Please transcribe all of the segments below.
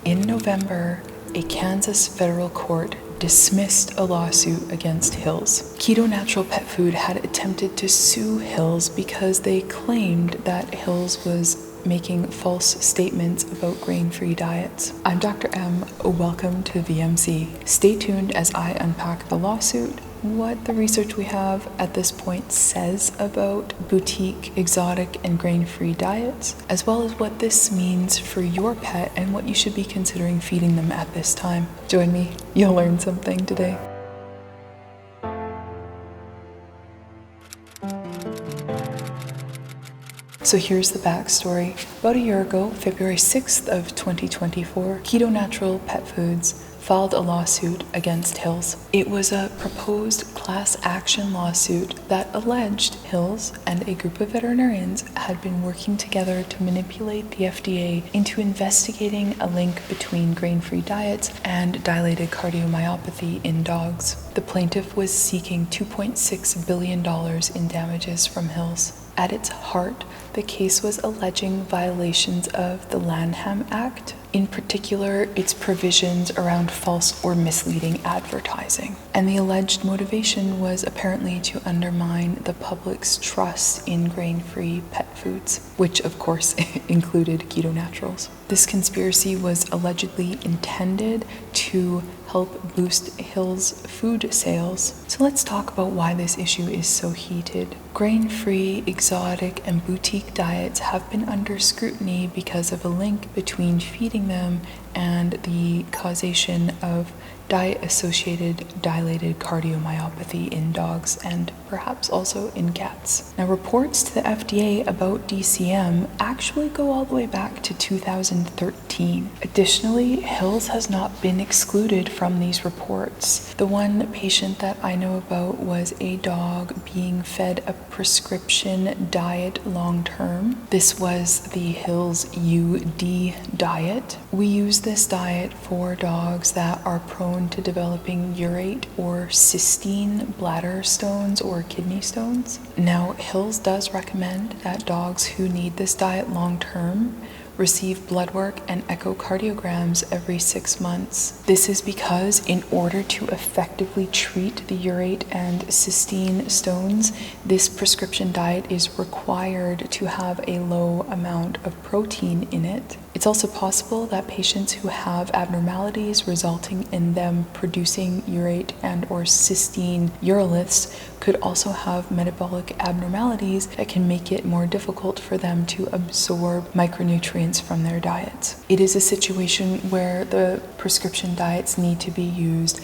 In November, a Kansas federal court dismissed a lawsuit against Hills. Keto Natural Pet Food had attempted to sue Hills because they claimed that Hills was making false statements about grain-free diets. I'm Dr. M. Welcome to VMC. Stay tuned as I unpack the lawsuit, what the research we have at this point says about boutique, exotic, and grain-free diets, as well as what this means for your pet and what you should be considering feeding them at this time. Join me, you'll learn something today. So here's the backstory. About a year ago, February 6th of 2024, Keto Natural Pet Foods filed a lawsuit against Hills. It was a proposed class action lawsuit that alleged Hills and a group of veterinarians had been working together to manipulate the FDA into investigating a link between grain-free diets and dilated cardiomyopathy in dogs. The plaintiff was seeking $2.6 billion in damages from Hills. At its heart, the case was alleging violations of the Lanham Act, in particular its provisions around false or misleading advertising. And the alleged motivation was apparently to undermine the public's trust in grain-free pet foods, which of course included Keto Naturals. This conspiracy was allegedly intended to help boost Hills' food sales. So let's talk about why this issue is so heated. Grain-free, exotic, and boutique diets have been under scrutiny because of a link between feeding them and the causation of diet-associated dilated cardiomyopathy in dogs and perhaps also in cats. Now, reports to the FDA about DCM actually go all the way back to 2013. Additionally, Hills has not been excluded from these reports. The one patient that I know about was a dog being fed a prescription diet long-term. This was the Hills UD diet. We use this diet for dogs that are prone to developing urate or cystine bladder stones or kidney stones. Now, Hills does recommend that dogs who need this diet long-term receive blood work and echocardiograms every 6 months. This is because in order to effectively treat the urate and cystine stones, this prescription diet is required to have a low amount of protein in it. It's also possible that patients who have abnormalities resulting in them producing urate and or cystine uroliths could also have metabolic abnormalities that can make it more difficult for them to absorb micronutrients from their diets. It is a situation where the prescription diets need to be used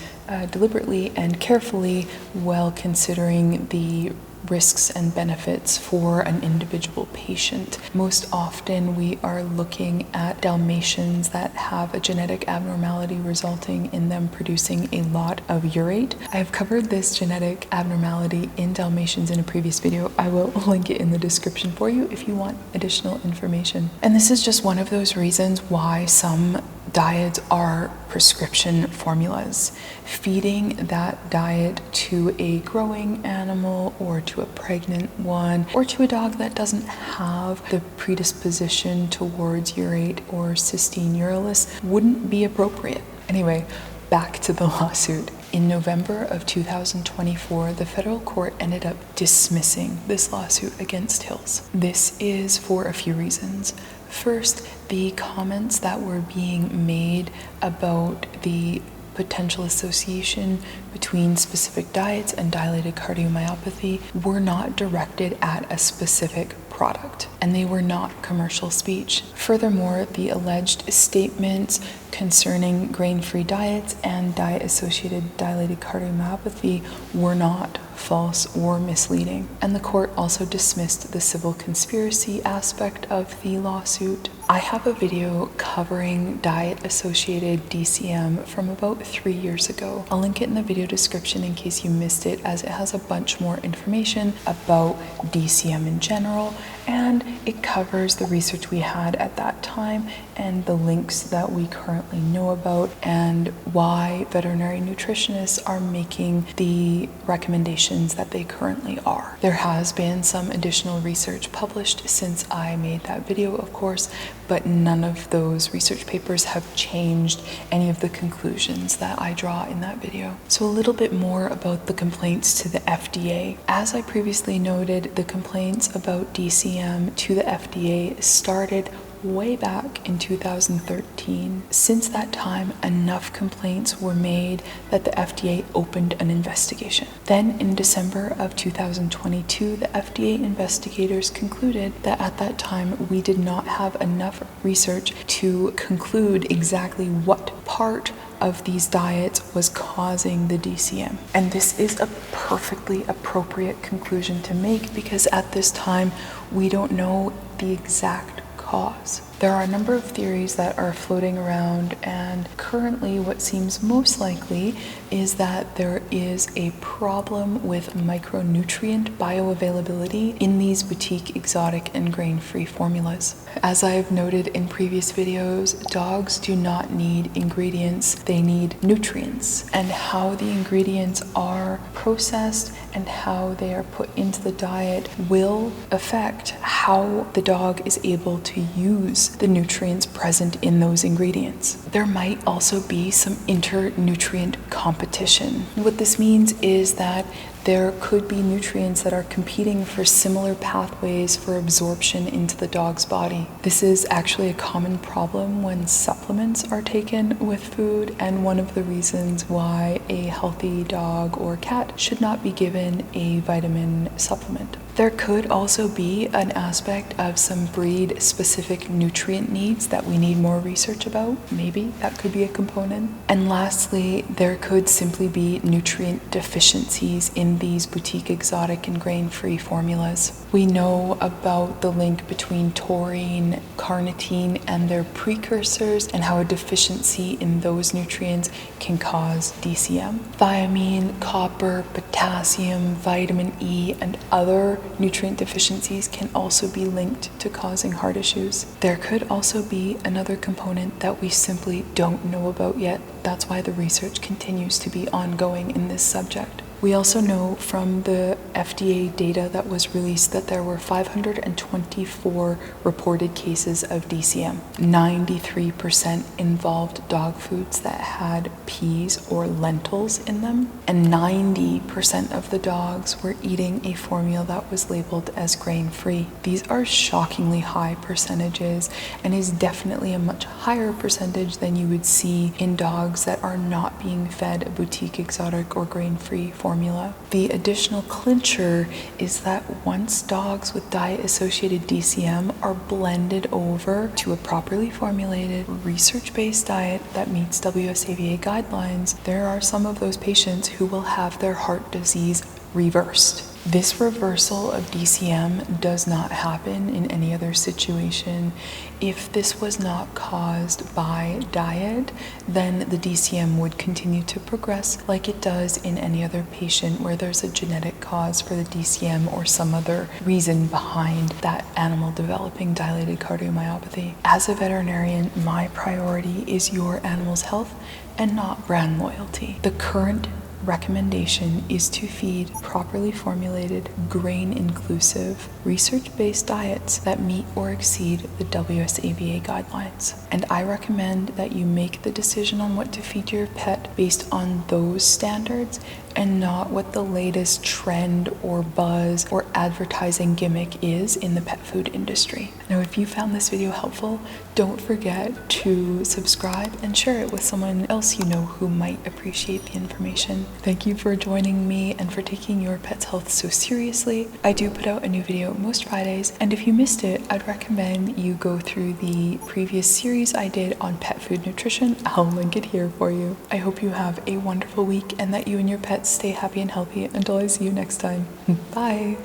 deliberately and carefully while considering the risks and benefits for an individual patient. Most often we are looking at Dalmatians that have a genetic abnormality resulting in them producing a lot of urate. I have covered this genetic abnormality in Dalmatians in a previous video. I will link it in the description for you if you want additional information. And this is just one of those reasons why some diets are prescription formulas. Feeding that diet to a growing animal or to a pregnant one or to a dog that doesn't have the predisposition towards urate or cystine uroliths wouldn't be appropriate. Anyway, back to the lawsuit. In November of 2024, the federal court ended up dismissing this lawsuit against Hills. This is for a few reasons. First, the comments that were being made about the potential association between specific diets and dilated cardiomyopathy were not directed at a specific product, and they were not commercial speech. Furthermore, the alleged statements concerning grain-free diets and diet-associated dilated cardiomyopathy were not false or misleading. And the court also dismissed the civil conspiracy aspect of the lawsuit. I have a video covering diet-associated DCM from about 3 years ago. I'll link it in the video description in case you missed it, as it has a bunch more information about DCM in general, and it covers the research we had at that time and the links that we currently know about and why veterinary nutritionists are making the recommendations that they currently are. There has been some additional research published since I made that video, of course, but none of those research papers have changed any of the conclusions that I draw in that video. So a little bit more about the complaints to the FDA. As I previously noted, the complaints about DCM to the FDA started way back in 2013. Since that time, enough complaints were made that the FDA opened an investigation. Then in December of 2022, the FDA investigators concluded that at that time we did not have enough research to conclude exactly what part of these diets was causing the DCM. And this is a perfectly appropriate conclusion to make because at this time we don't know the exact cause. There are a number of theories that are floating around, and currently what seems most likely is that there is a problem with micronutrient bioavailability in these boutique exotic and grain-free formulas. As I've noted in previous videos, dogs do not need ingredients, they need nutrients, and how the ingredients are processed and how they are put into the diet will affect how the dog is able to use the nutrients present in those ingredients. There might also be some internutrient competition. What this means is that there could be nutrients that are competing for similar pathways for absorption into the dog's body. This is actually a common problem when supplements are taken with food, and one of the reasons why a healthy dog or cat should not be given a vitamin supplement. There could also be an aspect of some breed-specific nutrient needs that we need more research about. Maybe that could be a component. And lastly, there could simply be nutrient deficiencies in these boutique exotic and grain-free formulas. We know about the link between taurine, carnitine, and their precursors, and how a deficiency in those nutrients can cause DCM. Thiamine, copper, potassium, vitamin E, and other nutrient deficiencies can also be linked to causing heart issues. There could also be another component that we simply don't know about yet. That's why the research continues to be ongoing in this subject. We also know from the FDA data that was released that there were 524 reported cases of DCM. 93% involved dog foods that had peas or lentils in them, and 90% of the dogs were eating a formula that was labeled as grain-free. These are shockingly high percentages and is definitely a much higher percentage than you would see in dogs that are not being fed a boutique exotic or grain-free formula. The additional clincher is that once dogs with diet-associated DCM are blended over to a properly formulated, research-based diet that meets WSAVA guidelines, there are some of those patients who will have their heart disease reversed. This reversal of DCM does not happen in any other situation. If this was not caused by diet, then the DCM would continue to progress like it does in any other patient where there's a genetic cause for the DCM or some other reason behind that animal developing dilated cardiomyopathy. As a veterinarian, my priority is your animal's health and not brand loyalty. The current recommendation is to feed properly formulated, grain-inclusive, research-based diets that meet or exceed the WSAVA guidelines. And I recommend that you make the decision on what to feed your pet based on those standards and not what the latest trend or buzz or advertising gimmick is in the pet food industry. Now, if you found this video helpful, don't forget to subscribe and share it with someone else you know who might appreciate the information. Thank you for joining me and for taking your pet's health so seriously. I do put out a new video most Fridays, and if you missed it, I'd recommend you go through the previous series I did on pet food nutrition. I'll link it here for you. I hope you have a wonderful week and that you and your pets stay happy and healthy until I see you next time. Bye.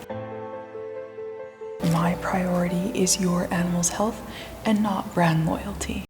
My priority is your animal's health and not brand loyalty.